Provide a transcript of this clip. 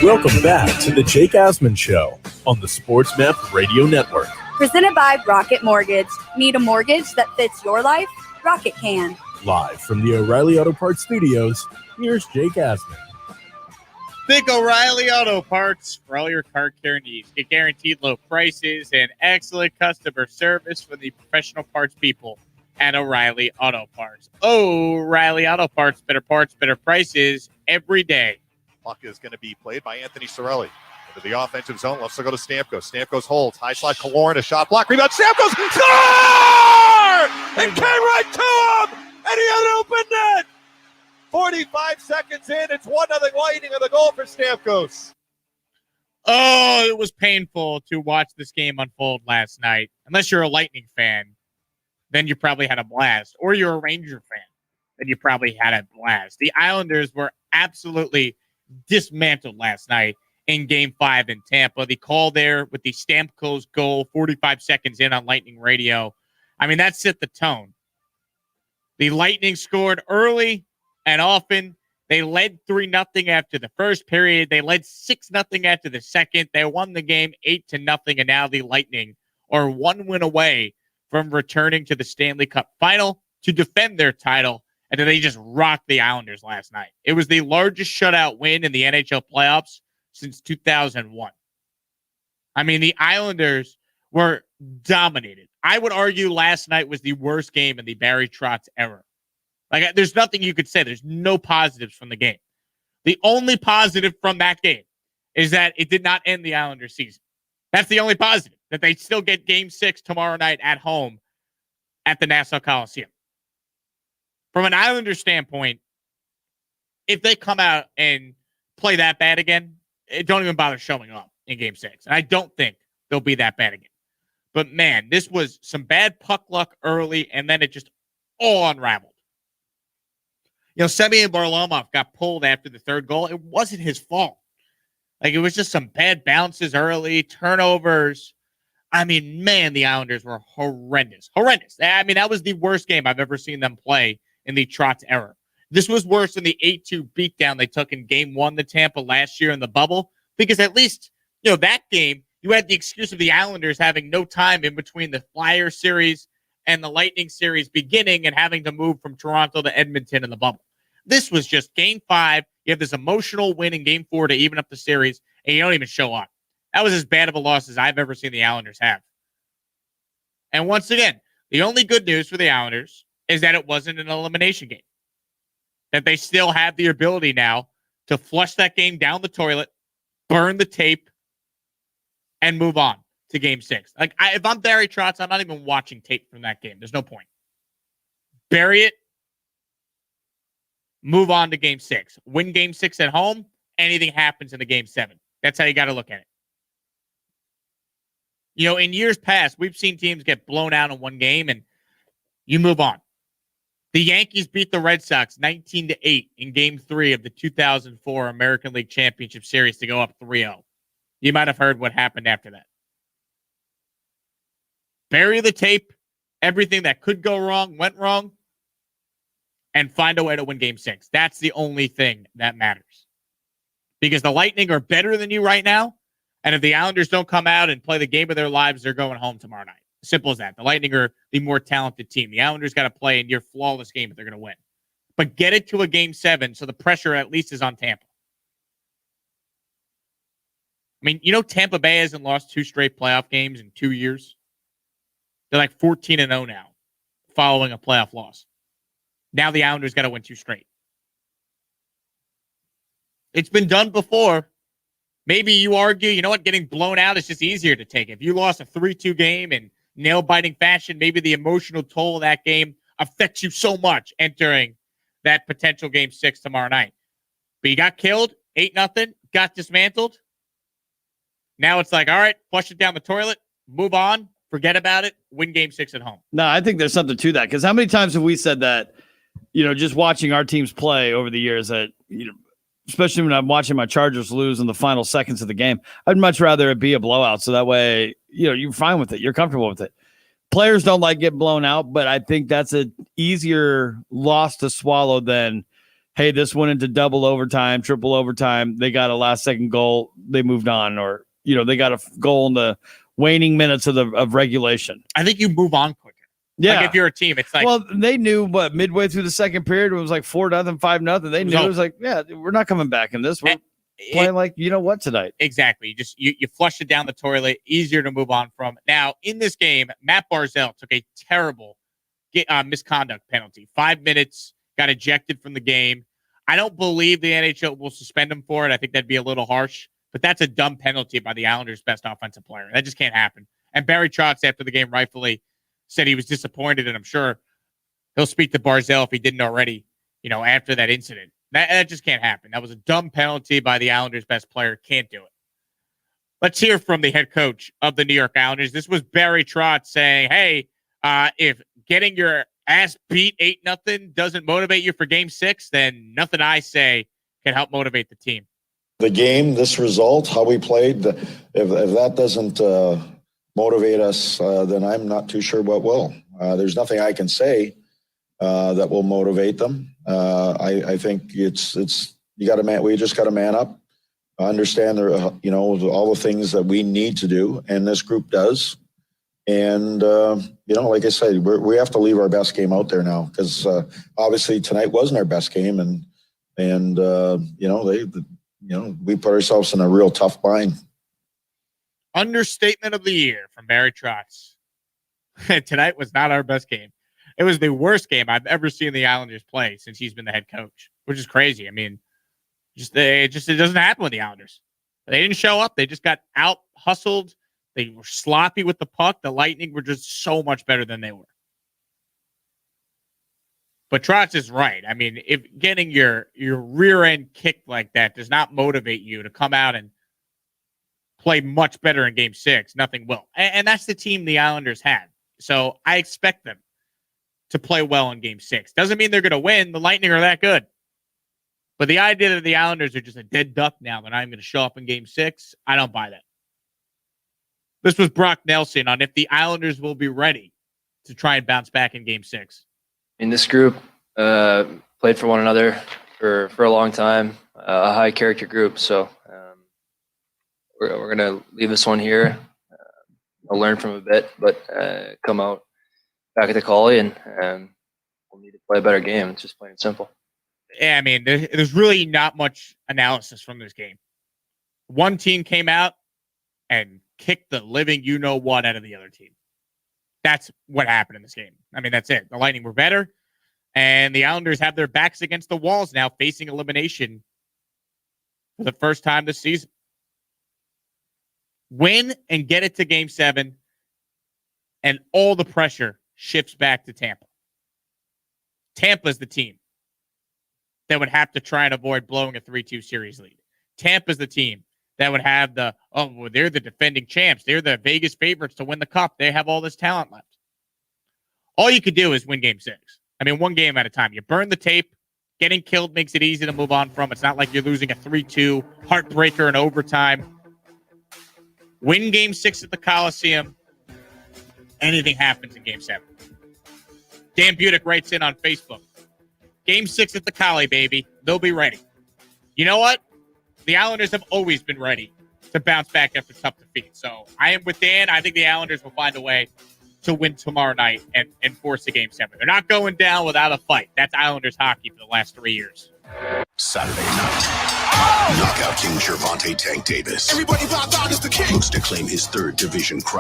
Welcome back to the Jake Asman Show on the Sports Map Radio Network. Presented by Rocket Mortgage. Need a mortgage that fits your life? Rocket can. Live from the O'Reilly Auto Parts Studios, here's Jake Asman. Think O'Reilly Auto Parts for all your car care needs. Get guaranteed low prices and excellent customer service from the professional parts people at O'Reilly Auto Parts. O'Reilly Auto Parts, better prices every day. Puck is going to be played by Anthony Cirelli. Into the offensive zone, lets it go to Stamkos. Stamkos holds, high slot, Kaloran, a shot block, rebound, Stamkos, score! It came right to him, and he had an open net. 45 seconds in, it's 1-0 Lightning on the goal for Stamkos. Oh, it was painful to watch this game unfold last night. Unless you're a Lightning fan, then you probably had a blast. Or you're a Ranger fan, then you probably had a blast. The Islanders were absolutely dismantled last night in Game 5 in Tampa. The call there with the Stamkos goal 45 seconds in on Lightning Radio. I mean, that set the tone. The Lightning scored early and often. They led 3-0 after the first period. They led 6-0 after the second. They won the game 8-0, and now the Lightning are one win away from returning to the Stanley Cup final to defend their title. And then they just rocked the Islanders last night. It was the largest shutout win in the NHL playoffs since 2001. I mean, the Islanders were dominated. I would argue last night was the worst game in the Barry Trotz era. Like, there's nothing you could say. There's no positives from the game. The only positive from that game is that it did not end the Islanders season. That's the only positive, that they still get Game 6 tomorrow night at home at the Nassau Coliseum. From an Islander standpoint, if they come out and play that bad again, don't even bother showing up in Game 6. And I don't think they'll be that bad again. But, man, this was some bad puck luck early, and then it just all unraveled. You know, Semyon Varlamov got pulled after the third goal. It wasn't his fault. Like, it was just some bad bounces early, turnovers. I mean, man, the Islanders were horrendous. Horrendous. I mean, that was the worst game I've ever seen them play in the Trotz era. This was worse than the 8-2 beatdown they took in Game 1 to Tampa last year in the bubble, because at least, you know, that game, you had the excuse of the Islanders having no time in between the Flyer series and the Lightning series beginning and having to move from Toronto to Edmonton in the bubble. This was just Game 5. You have this emotional win in Game 4 to even up the series, and you don't even show up. That was as bad of a loss as I've ever seen the Islanders have. And once again, the only good news for the Islanders is that it wasn't an elimination game. That they still have the ability now to flush that game down the toilet, burn the tape, and move on to Game 6. Like, if I'm Barry Trotz, I'm not even watching tape from that game. There's no point. Bury it. Move on to Game 6. Win Game 6 at home. Anything happens in the Game 7. That's how you got to look at it. You know, in years past, we've seen teams get blown out in one game, and you move on. The Yankees beat the Red Sox 19-8 in Game 3 of the 2004 American League Championship Series to go up 3-0. You might have heard what happened after that. Bury the tape. Everything that could go wrong went wrong. And find a way to win Game 6. That's the only thing that matters. Because the Lightning are better than you right now. And if the Islanders don't come out and play the game of their lives, they're going home tomorrow night. Simple as that. The Lightning are the more talented team. The Islanders got to play a near flawless game if they're going to win. But get it to a Game 7 so the pressure at least is on Tampa. I mean, you know Tampa Bay hasn't lost 2 straight playoff games in 2 years? They're like 14-0 now following a playoff loss. Now the Islanders got to win 2 straight. It's been done before. Maybe you argue, you know what, getting blown out is just easier to take. If you lost a 3-2 game in nail-biting fashion, maybe the emotional toll of that game affects you so much entering that potential Game 6 tomorrow night. But you got killed, 8-0, got dismantled. Now it's like, all right, flush it down the toilet, move on, forget about it, win Game 6 at home. No, I think there's something to that, because how many times have we said that, you know, just watching our teams play over the years that, you know, especially when I'm watching my Chargers lose in the final seconds of the game, I'd much rather it be a blowout. So that way, you know, you're fine with it. You're comfortable with it. Players don't like getting blown out, but I think that's an easier loss to swallow than hey, this went into double overtime, triple overtime. They got a last second goal. They moved on, or, they got a goal in the waning minutes of regulation. I think you move on quicker. Yeah. Like if you're a team, it's like, well, they knew midway through the second period, it was like 4-0, 5-0. They knew it was like, yeah, we're not coming back in this. We're playing like, tonight. Exactly. You flush it down the toilet, easier to move on from. Now, in this game, Matt Barzal took a terrible misconduct penalty. 5 minutes, got ejected from the game. I don't believe the NHL will suspend him for it. I think that'd be a little harsh, but that's a dumb penalty by the Islanders' best offensive player. That just can't happen. And Barry Trotz, after the game, rightfully said he was disappointed, and I'm sure he'll speak to Barzal if he didn't already, after that incident. That just can't happen. That was a dumb penalty by the Islanders' best player. Can't do it. Let's hear from the head coach of the New York Islanders. This was Barry Trotz saying, hey, if getting your ass beat 8-0 doesn't motivate you for game 6, then nothing I say can help motivate the team. The game, this result, how we played, if that doesn't motivate us, then I'm not too sure what will. There's nothing I can say that will motivate them. I think we just got to man up, understand all the things that we need to do, and this group does. And like I said, we have to leave our best game out there now, because obviously tonight wasn't our best game, and we put ourselves in a real tough bind. Understatement of the year from Barry Trotz. Tonight was not our best game. It was the worst game I've ever seen the Islanders play since he's been the head coach, which is crazy. I mean, it doesn't happen with the Islanders. They didn't show up. They just got out hustled. They were sloppy with the puck. The Lightning were just so much better than they were. But Trotz is right. I mean, if getting your rear end kicked like that does not motivate you to come out and play much better in game 6, nothing will. And that's the team the Islanders had. So I expect them to play well in game 6. Doesn't mean they're going to win. The Lightning are that good. But the idea that the Islanders are just a dead duck now, that I'm going to show up in game 6, I don't buy that. This was Brock Nelson on if the Islanders will be ready to try and bounce back in game 6. In this group, played for one another for a long time, a high character group. So we're going to leave this one here. I'll learn from a bit, but come out back at the Collie, and we'll need to play a better game. It's just plain and simple. Yeah, I mean, there's really not much analysis from this game. One team came out and kicked the living you-know-what out of the other team. That's what happened in this game. I mean, that's it. The Lightning were better, and the Islanders have their backs against the walls now, facing elimination for the first time this season. Win and get it to game 7, and all the pressure shifts back to Tampa. Tampa's the team that would have to try and avoid blowing a 3-2 series lead. Tampa's the team that would have they're the defending champs. They're the Vegas favorites to win the cup. They have all this talent left. All you could do is win game 6. I mean, one game at a time. You burn the tape. Getting killed makes it easy to move on from. It's not like you're losing a 3-2 heartbreaker in overtime. Win game 6 at the Coliseum. Anything happens in game 7. Dan Budick writes in on Facebook. Game 6 at the Collie, baby. They'll be ready. You know what? The Islanders have always been ready to bounce back after tough defeat. So I am with Dan. I think the Islanders will find a way to win tomorrow night and force a game 7. They're not going down without a fight. That's Islanders hockey for the last 3 years. Saturday night. Knockout King Gervonta Tank Davis. Everybody pop out, it's the king. Looks to claim his 3rd division crown.